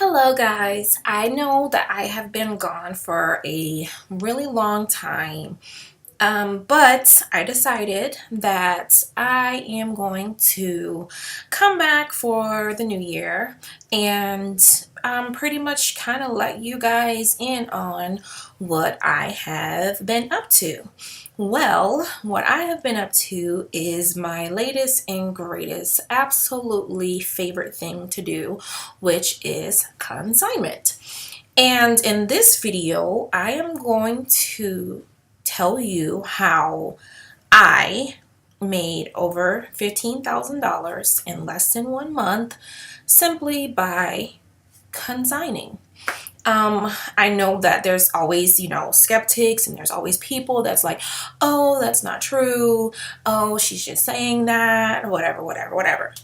Hello guys, I know that I have been gone for a really long time, but I decided that I am going to come back for the new year and pretty much kind of let you guys in on what I have been up to. Well, what I have been up to is my latest and greatest, absolutely favorite thing to do, which is consignment. And in this video, I am going to tell you how I made over $15,000 in less than 1 month simply by consigning. I know that there's always, skeptics, and there's always people that's like, oh, that's not true. Oh, she's just saying that, or whatever, whatever, whatever.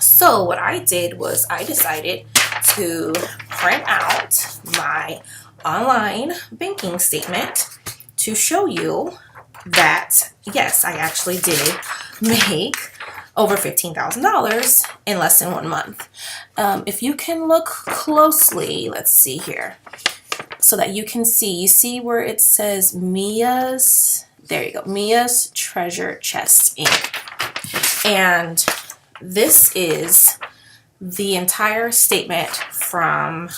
So what I did was I decided to print out my online banking statement to show you that, yes, I actually did make over $15,000 in less than 1 month. If you can look closely, let's see here, so that you can see, you see where it says Mia's, there you go, Mia's Treasure Chest Inc. And this is the entire statement from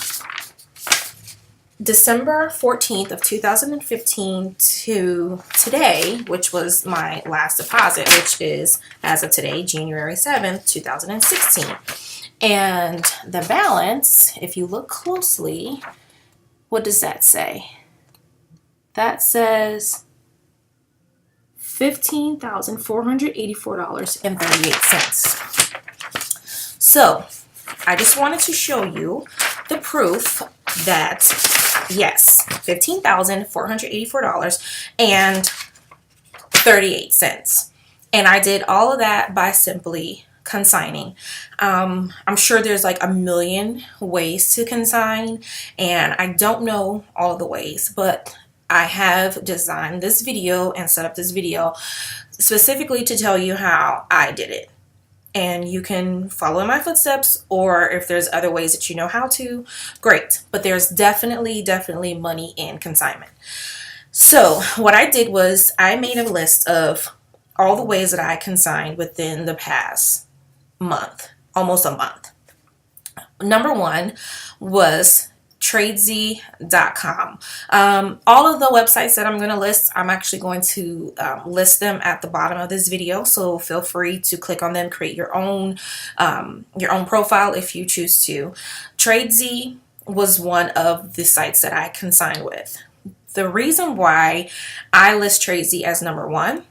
December 14th of 2015 to today, which was my last deposit, which is, as of today, January 7th, 2016. And the balance, if you look closely, what does that say? That says $15,484.38. So I just wanted to show you the proof that, yes, $15,484.38. And I did all of that by simply consigning. I'm sure there's like a million ways to consign, and I don't know all of the ways, but I have designed this video and set up this video specifically to tell you how I did it. And you can follow in my footsteps, or if there's other ways that you know how to, great. But there's definitely money in consignment. So what I did was I made a list of all the ways that I consigned within the past month, almost a month. Number one was tradesy.com. All of the websites that I'm going to list, I'm actually going to list them at the bottom of this video, so feel free to click on them, create your own profile if you choose to. Tradesy was one of the sites that I consigned with. The reason why I list Tradesy as number one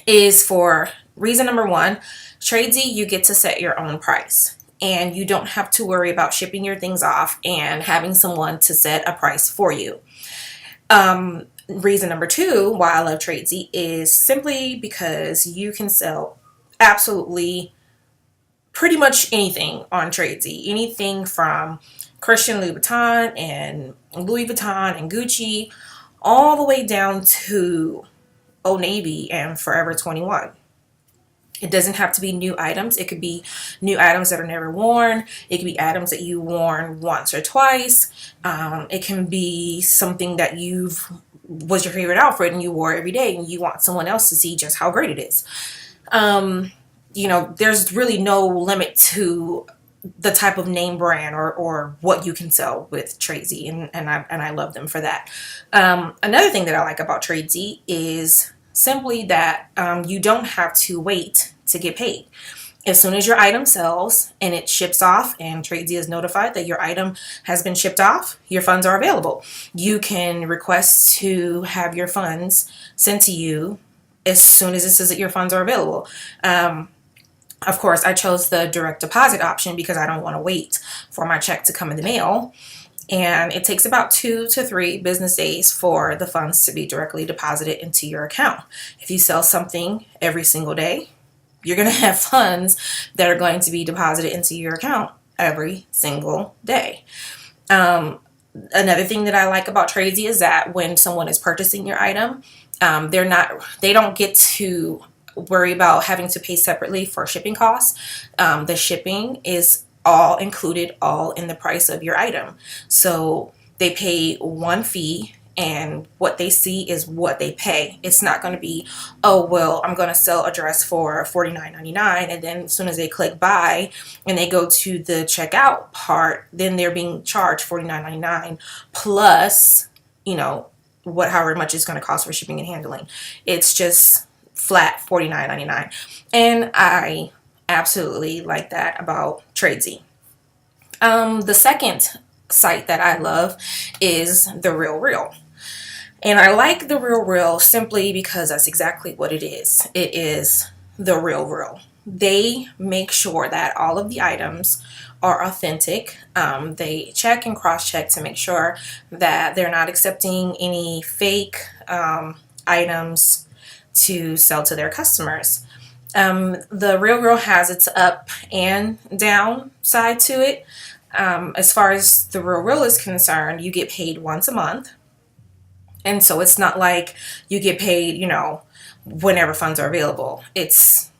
is for reason number one. Tradesy, you get to set your own price, and you don't have to worry about shipping your things off and having someone to set a price for you. Reason number two why I love Tradesy is simply because you can sell absolutely pretty much anything on Tradesy. Anything from Christian Louboutin and Louis Vuitton and Gucci, all the way down to Old Navy and Forever 21. It doesn't have to be new items. It could be new items that are never worn. It could be items that you worn once or twice. It can be something that was your favorite outfit and you wore every day and you want someone else to see just how great it is. There's really no limit to the type of name brand or what you can sell with Tradesy, and I love them for that. Another thing that I like about Tradesy is simply that you don't have to wait to get paid. As soon as your item sells and it ships off and Tradesy is notified that your item has been shipped off, your funds are available. You can request to have your funds sent to you as soon as it says that your funds are available. Of course, I chose the direct deposit option because I don't want to wait for my check to come in the mail. And it takes about 2 to 3 business days for the funds to be directly deposited into your account. If you sell something every single day, you're going to have funds that are going to be deposited into your account every single day. Another thing that I like about Tradesy is that when someone is purchasing your item, they don't get to worry about having to pay separately for shipping costs. The shipping is all included, all in the price of your item. So they pay one fee, and what they see is what they pay. It's not going to be, oh, well, I'm going to sell a dress for $49.99, and then as soon as they click buy and they go to the checkout part, then they're being charged $49.99 plus, however much it's going to cost for shipping and handling. It's just flat $49.99. And I absolutely like that about Tradesy. The second site that I love is The RealReal. And I like The RealReal simply because that's exactly what it is. It is The RealReal. They make sure that all of the items are authentic. They check and cross-check to make sure that they're not accepting any fake items to sell to their customers. The RealReal has its up and down side to it. As far as The RealReal is concerned, you get paid once a month. And so it's not like you get paid, whenever funds are available. It's,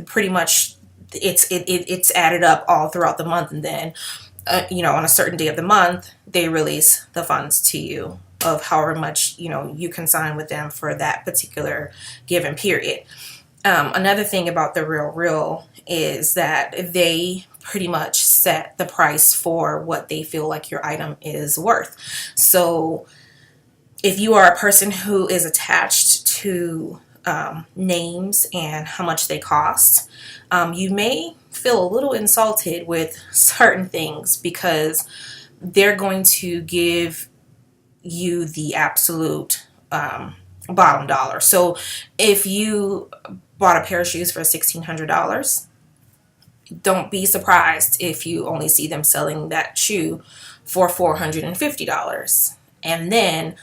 pretty much it's added up all throughout the month. And then, on a certain day of the month, they release the funds to you of however much, you consign with them for that particular given period. Another thing about The RealReal is that they pretty much set the price for what they feel like your item is worth. So if you are a person who is attached to names and how much they cost, you may feel a little insulted with certain things because they're going to give you the absolute bottom dollar. So if you bought a pair of shoes for $1,600, don't be surprised if you only see them selling that shoe for $450. And then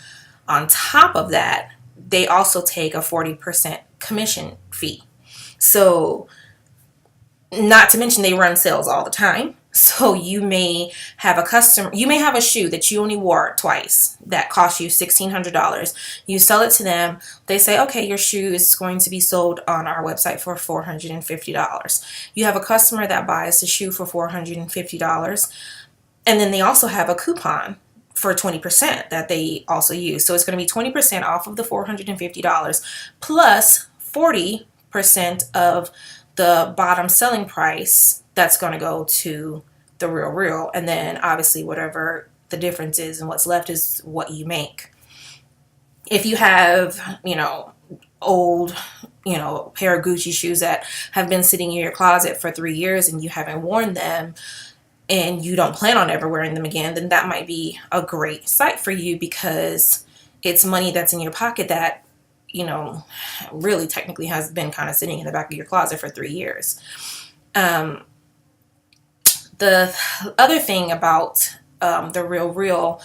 on top of that, they also take a 40% commission fee. So not to mention they run sales all the time. So you may have a shoe that you only wore twice that cost you $1,600. You sell it to them. They say, okay, your shoe is going to be sold on our website for $450. You have a customer that buys the shoe for $450. And then they also have a coupon for 20% that they also use. So it's going to be 20% off of the $450 plus 40% of the bottom selling price that's going to go to The RealReal. And then obviously whatever the difference is and what's left is what you make. If you have, old, pair of Gucci shoes that have been sitting in your closet for 3 years and you haven't worn them, and you don't plan on ever wearing them again, then that might be a great site for you because it's money that's in your pocket that, really technically has been kind of sitting in the back of your closet for 3 years. The other thing about The RealReal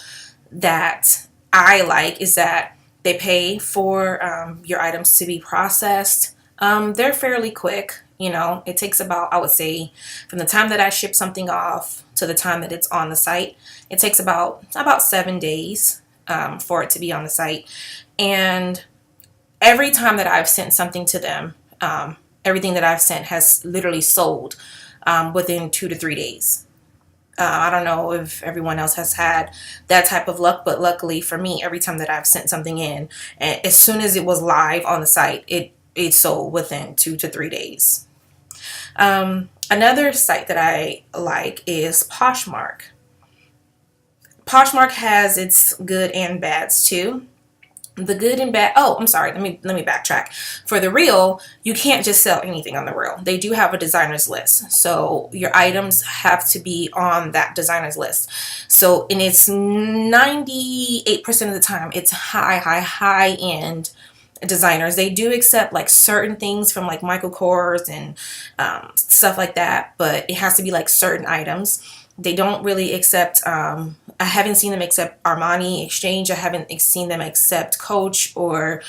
that I like is that they pay for your items to be processed. They're fairly quick. It takes about, I would say, from the time that I ship something off to the time that it's on the site, it takes about 7 days for it to be on the site. And every time that I've sent something to them, everything that I've sent has literally sold within 2 to 3 days. I don't know if everyone else has had that type of luck, but luckily for me, every time that I've sent something in, and as soon as it was live on the site, it sold within 2 to 3 days. Another site that I like is Poshmark. Poshmark has its good and bads too. The good and bad. Oh, I'm sorry. Let me backtrack. For The Real, you can't just sell anything on The Real. They do have a designer's list, so your items have to be on that designer's list. So, and it's 98% of the time, it's high end designers. They do accept like certain things from like Michael Kors and stuff like that, but it has to be like certain items. They don't really accept, I haven't seen them accept Armani Exchange. I haven't seen them accept Coach or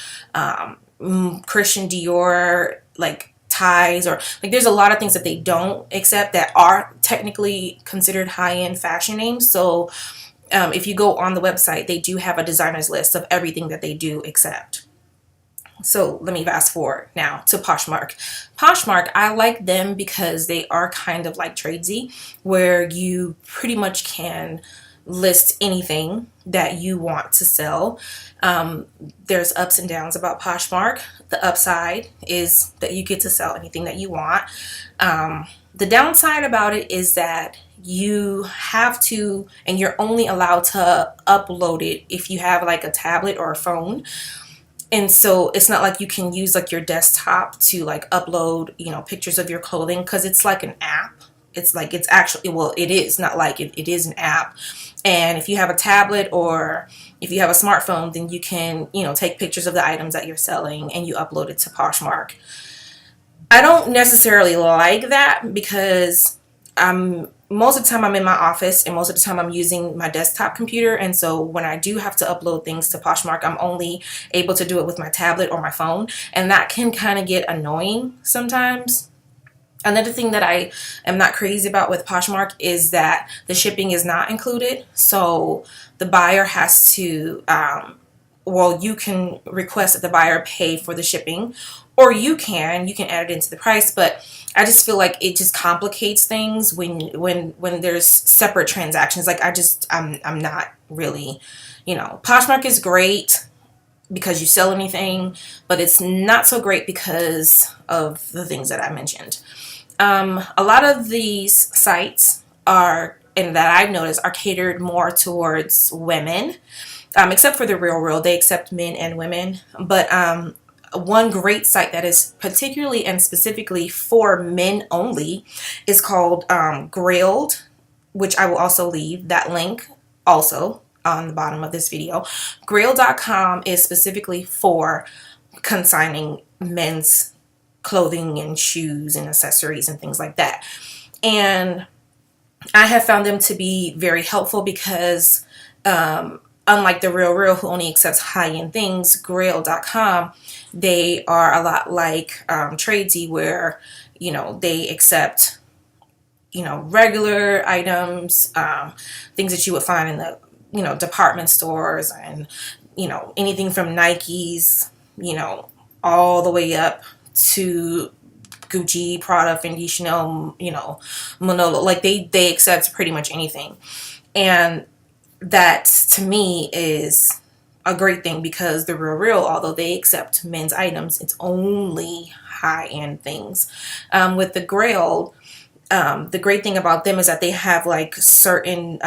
Christian Dior, like ties, or like there's a lot of things that they don't accept that are technically considered high-end fashion names. So if you go on the website, they do have a designer's list of everything that they do accept. So let me fast forward now to Poshmark. Poshmark, I like them because they are kind of like Tradesy, where you pretty much can list anything that you want to sell. There's ups and downs about Poshmark. The upside is that you get to sell anything that you want. The downside about it is that you have to, and you're only allowed to upload it if you have like a tablet or a phone. And so it's not like you can use like your desktop to like upload, pictures of your clothing, because it's like an app. It's like, it's actually, well, it is not like it is an app. And if you have a tablet or if you have a smartphone, then you can, take pictures of the items that you're selling and you upload it to Poshmark. I don't necessarily like that because most of the time I'm in my office and most of the time I'm using my desktop computer. And so when I do have to upload things to Poshmark, I'm only able to do it with my tablet or my phone. And that can kind of get annoying sometimes. Another thing that I am not crazy about with Poshmark is that the shipping is not included. So the buyer has to, you can request that the buyer pay for the shipping, or you can add it into the price. But I just feel like it just complicates things when there's separate transactions. Like I'm not really, Poshmark is great because you sell anything, but it's not so great because of the things that I mentioned. A lot of these sites and that I've noticed, are catered more towards women, except for the Real, they accept men and women. But one great site that is particularly and specifically for men only is called Grailed, which I will also leave that link also on the bottom of this video. Grailed.com is specifically for consigning men's clothing and shoes and accessories and things like that. And I have found them to be very helpful because unlike the Real, who only accepts high-end things, Grail.com, they are a lot like Tradesy, where they accept regular items, things that you would find in the department stores, and anything from Nikes, all the way up to Gucci, Prada, Fendi, Chanel, Manolo. Like they accept pretty much anything. And that to me is a great thing, because the Real, although they accept men's items, it's only high-end things. With the Grail, the great thing about them is that they have like certain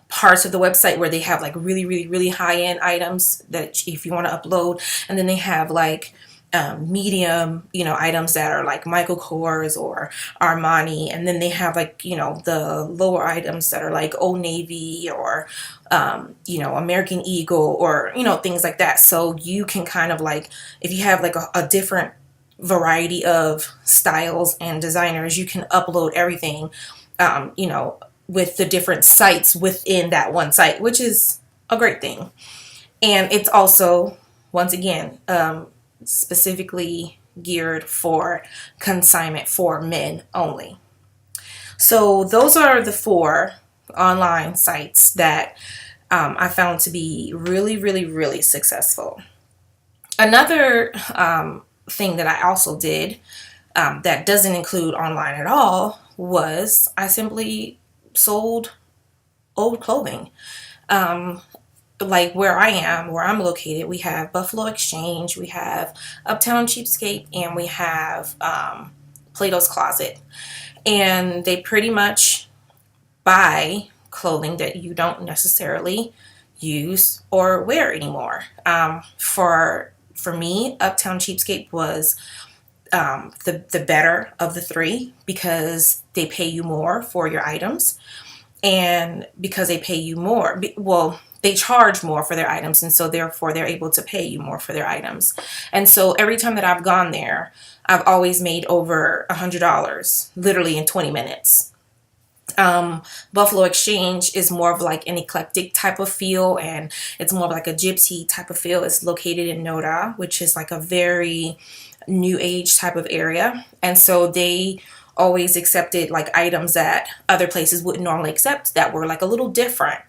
parts of the website where they have like really, really, really high-end items that if you want to upload, and then they have like medium, items that are like Michael Kors or Armani, and then they have like, the lower items that are like Old Navy or, American Eagle, or, things like that. So you can kind of like, if you have like a different variety of styles and designers, you can upload everything, with the different sites within that one site, which is a great thing. And it's also, once again, specifically geared for consignment for men only. So those are the 4 online sites that I found to be really, really, really successful. Another thing that I also did that doesn't include online at all was I simply sold old clothing. Like where I'm located, we have Buffalo Exchange, we have Uptown Cheapskate, and we have Plato's Closet. And they pretty much buy clothing that you don't necessarily use or wear anymore. For me, Uptown Cheapskate was the better of the 3, because they pay you more for your items, and because they pay you more, they charge more for their items, and so therefore they're able to pay you more for their items. And so every time that I've gone there, I've always made over $100, literally in 20 minutes. Buffalo Exchange is more of like an eclectic type of feel, and it's more of like a gypsy type of feel. It's located in Noda, which is like a very new age type of area. And so they always accepted like items that other places wouldn't normally accept, that were like a little different,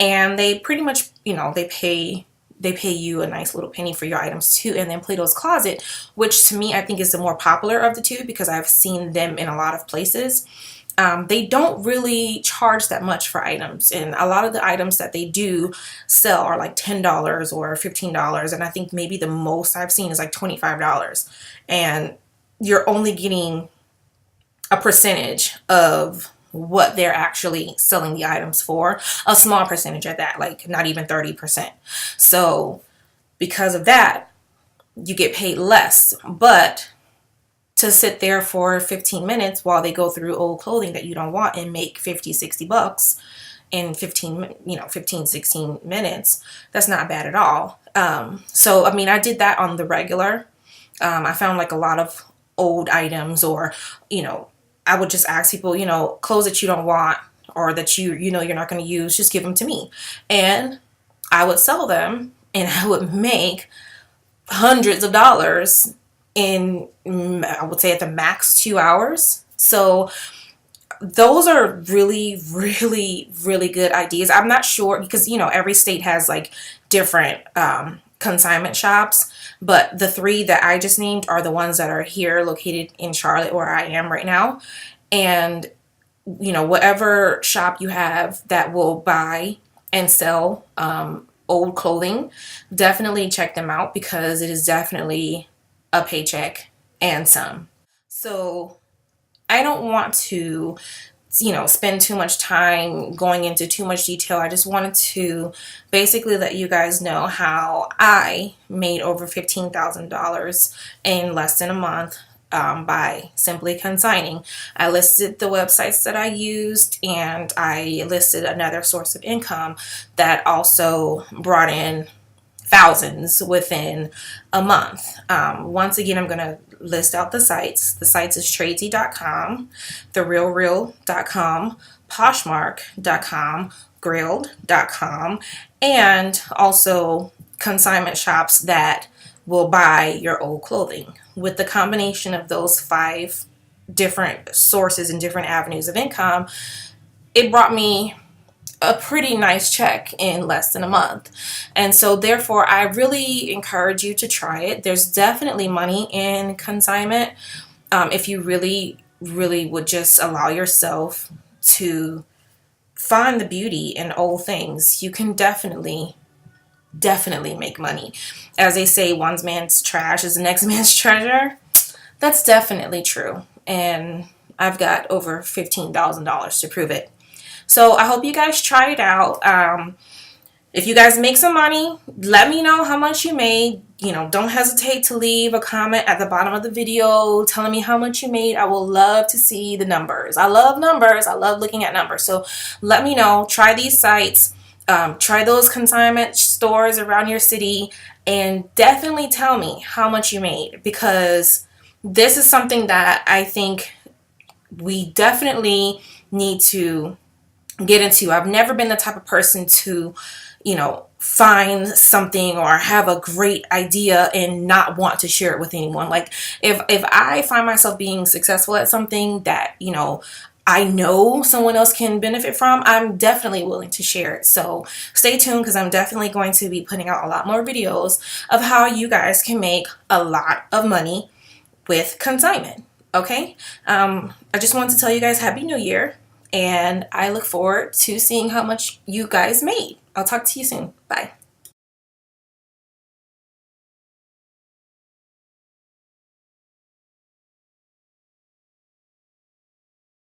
and they pretty much, they pay they pay you a nice little penny for your items too. And then Plato's Closet, which to me I think is the more popular of the two because I've seen them in a lot of places. They don't really charge that much for items, and a lot of the items that they do sell are like $10 or $15, and I think maybe the most I've seen is like $25, and you're only getting a percentage of what they're actually selling the items for, a small percentage at that, like not even 30%. So because of that, you get paid less, but to sit there for 15 minutes while they go through old clothing that you don't want and make 50, 60 bucks in 15, 16 minutes, that's not bad at all. So, I mean, I did that on the regular. I found like a lot of old items, or, I would just ask people, clothes that you don't want or that you're not going to use, just give them to me. And I would sell them and I would make hundreds of dollars in, I would say at the max, 2 hours. So those are really, really, really good ideas. I'm not sure because, every state has like different consignment shops, but the three that I just named are the ones that are here located in Charlotte where I am right now. And, whatever shop you have that will buy and sell old clothing, definitely check them out because it is definitely a paycheck and some. So I don't want to, spend too much time going into too much detail. I just wanted to basically let you guys know how I made over $15,000 in less than a month by simply consigning. I listed the websites that I used, and I listed another source of income that also brought in thousands within a month. Once again, I'm going to list out the sites. The sites is tradesy.com, therealreal.com, poshmark.com, grilled.com, and also consignment shops that will buy your old clothing. With the combination of those 5 different sources and different avenues of income, it brought me a pretty nice check in less than a month. And so therefore, I really encourage you to try it. There's definitely money in consignment if you really, really would just allow yourself to find the beauty in old things. You can definitely make money. As they say, one man's trash is the next man's treasure. That's definitely true. And I've got over $15,000 to prove it. So I hope you guys try it out. If you guys make some money, let me know how much you made. Don't hesitate to leave a comment at the bottom of the video telling me how much you made. I will love to see the numbers. I love numbers. I love looking at numbers. So let me know. Try these sites. Try those consignment stores around your city, and definitely tell me how much you made, because this is something that I think we definitely need to get into. I've never been the type of person to, find something or have a great idea and not want to share it with anyone. Like if I find myself being successful at something that, I know someone else can benefit from, I'm definitely willing to share it. So stay tuned, because I'm definitely going to be putting out a lot more videos of how you guys can make a lot of money with consignment. Okay? I just wanted to tell you guys Happy New Year, and I look forward to seeing how much you guys made. I'll talk to you soon. Bye.